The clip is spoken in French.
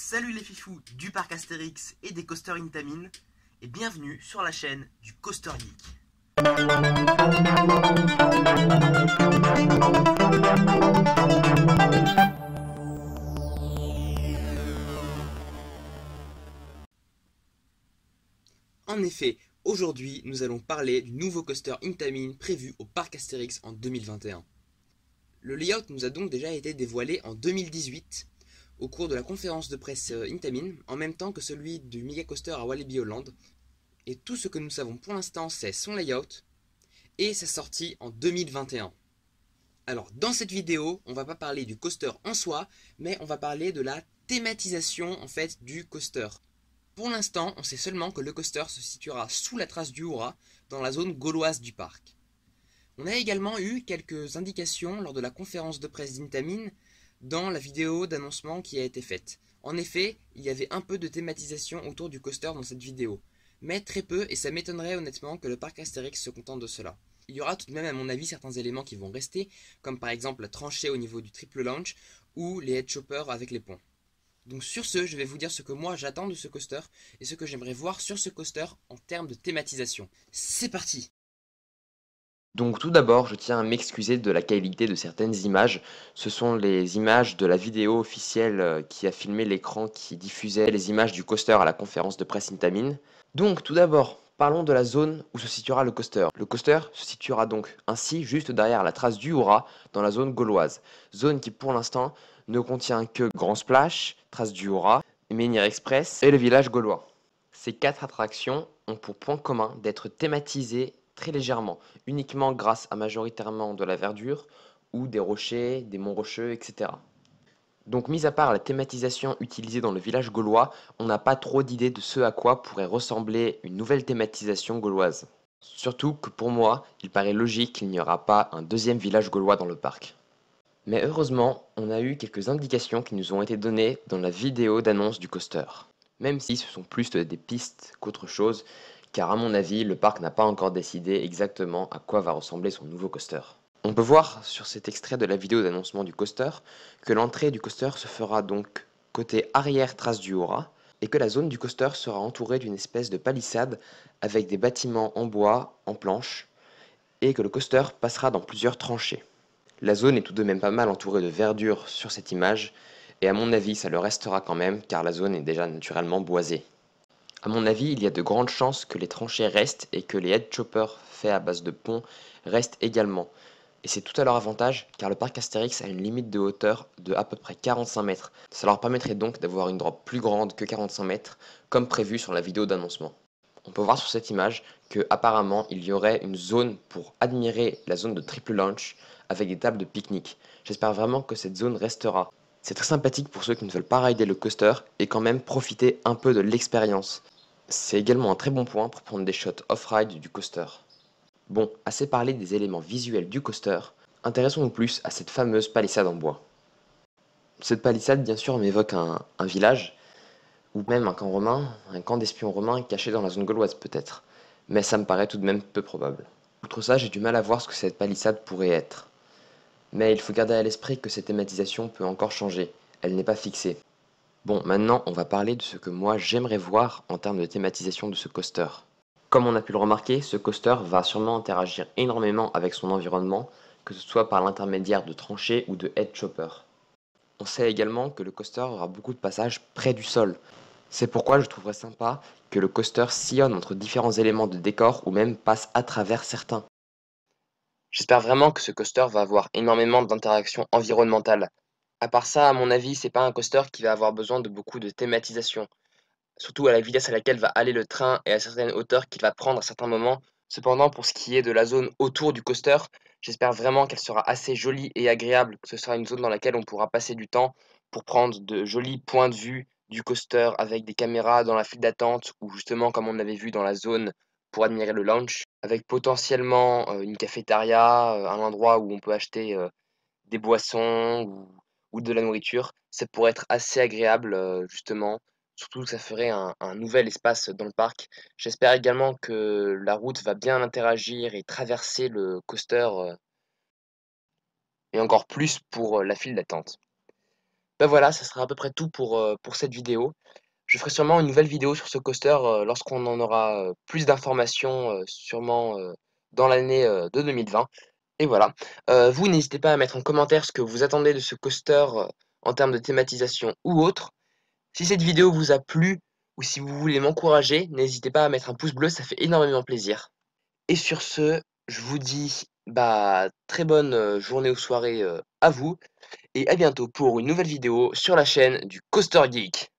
Salut les fifous du parc Astérix et des coasters Intamin et bienvenue sur la chaîne du Coaster Geek. En effet, aujourd'hui nous allons parler du nouveau coaster Intamin prévu au parc Astérix en 2021. Le layout nous a donc déjà été dévoilé en 2018 au cours de la conférence de presse Intamin, en même temps que celui du Mega Coaster à Walibi Holland. Et tout ce que nous savons pour l'instant, c'est son layout et sa sortie en 2021. Alors, dans cette vidéo, on va pas parler du coaster en soi, mais on va parler de la thématisation en fait du coaster. Pour l'instant, on sait seulement que le coaster se situera sous la trace du Hura, dans la zone gauloise du parc. On a également eu quelques indications lors de la conférence de presse d'Intamin dans la vidéo d'annoncement qui a été faite. En effet, il y avait un peu de thématisation autour du coaster dans cette vidéo, mais très peu, et ça m'étonnerait honnêtement que le parc Astérix se contente de cela. Il y aura tout de même à mon avis certains éléments qui vont rester, comme par exemple la tranchée au niveau du triple launch, ou les head choppers avec les ponts. Donc sur ce, je vais vous dire ce que moi j'attends de ce coaster, et ce que j'aimerais voir sur ce coaster en termes de thématisation. C'est parti! Donc tout d'abord, je tiens à m'excuser de la qualité de certaines images. Ce sont les images de la vidéo officielle qui a filmé l'écran qui diffusait les images du coaster à la conférence de presse Intamin. Donc tout d'abord, parlons de la zone où se situera le coaster. Le coaster se situera donc ainsi juste derrière la trace du Hura dans la zone gauloise. Zone qui pour l'instant ne contient que Grand Splash, trace du Hura, Menhir Express et le village gaulois. Ces 4 attractions ont pour point commun d'être thématisées très légèrement, uniquement grâce à majoritairement de la verdure ou des rochers, des monts rocheux, etc. Donc mis à part la thématisation utilisée dans le village gaulois, on n'a pas trop d'idée de ce à quoi pourrait ressembler une nouvelle thématisation gauloise. Surtout que pour moi, il paraît logique qu'il n'y aura pas un deuxième village gaulois dans le parc. Mais heureusement, on a eu quelques indications qui nous ont été données dans la vidéo d'annonce du coaster. Même si ce sont plus des pistes qu'autre chose, car à mon avis, le parc n'a pas encore décidé exactement à quoi va ressembler son nouveau coaster. On peut voir sur cet extrait de la vidéo d'annoncement du coaster que l'entrée du coaster se fera donc côté arrière trace du Hura, et que la zone du coaster sera entourée d'une espèce de palissade avec des bâtiments en bois, en planches, et que le coaster passera dans plusieurs tranchées. La zone est tout de même pas mal entourée de verdure sur cette image, et à mon avis ça le restera quand même car la zone est déjà naturellement boisée. À mon avis, il y a de grandes chances que les tranchées restent et que les head choppers faits à base de ponts restent également. Et c'est tout à leur avantage car le parc Astérix a une limite de hauteur de à peu près 45 mètres. Ça leur permettrait donc d'avoir une drop plus grande que 45 mètres comme prévu sur la vidéo d'annoncement. On peut voir sur cette image que apparemment il y aurait une zone pour admirer la zone de triple launch avec des tables de pique-nique. J'espère vraiment que cette zone restera. C'est très sympathique pour ceux qui ne veulent pas rider le coaster et quand même profiter un peu de l'expérience. C'est également un très bon point pour prendre des shots off-ride du coaster. Bon, assez parlé des éléments visuels du coaster, intéressons-nous plus à cette fameuse palissade en bois. Cette palissade bien sûr m'évoque un village, ou même un camp romain, un camp d'espions romains caché dans la zone gauloise peut-être, mais ça me paraît tout de même peu probable. Outre ça, j'ai du mal à voir ce que cette palissade pourrait être. Mais il faut garder à l'esprit que cette thématisation peut encore changer, elle n'est pas fixée. Bon, maintenant on va parler de ce que moi j'aimerais voir en termes de thématisation de ce coaster. Comme on a pu le remarquer, ce coaster va sûrement interagir énormément avec son environnement, que ce soit par l'intermédiaire de tranchées ou de head choppers. On sait également que le coaster aura beaucoup de passages près du sol. C'est pourquoi je trouverais sympa que le coaster sillonne entre différents éléments de décor ou même passe à travers certains. J'espère vraiment que ce coaster va avoir énormément d'interactions environnementales. À part ça, à mon avis, c'est pas un coaster qui va avoir besoin de beaucoup de thématisation. Surtout à la vitesse à laquelle va aller le train et à certaines hauteurs qu'il va prendre à certains moments. Cependant, pour ce qui est de la zone autour du coaster, j'espère vraiment qu'elle sera assez jolie et agréable, que ce sera une zone dans laquelle on pourra passer du temps pour prendre de jolis points de vue du coaster avec des caméras dans la file d'attente ou justement comme on avait vu dans la zone pour admirer le launch, avec potentiellement une cafétéria, un endroit où on peut acheter des boissons ou de la nourriture. Ça pourrait être assez agréable justement. Surtout que ça ferait un nouvel espace dans le parc. J'espère également que la route va bien interagir et traverser le coaster et encore plus pour la file d'attente. Bah voilà, ça sera à peu près tout pour cette vidéo. Je ferai sûrement une nouvelle vidéo sur ce coaster lorsqu'on en aura plus d'informations, sûrement dans l'année de 2020. Et voilà. Vous, n'hésitez pas à mettre en commentaire ce que vous attendez de ce coaster en termes de thématisation ou autre. Si cette vidéo vous a plu ou si vous voulez m'encourager, n'hésitez pas à mettre un pouce bleu, ça fait énormément plaisir. Et sur ce, je vous dis bah, très bonne journée ou soirée à vous et à bientôt pour une nouvelle vidéo sur la chaîne du Coaster Geek.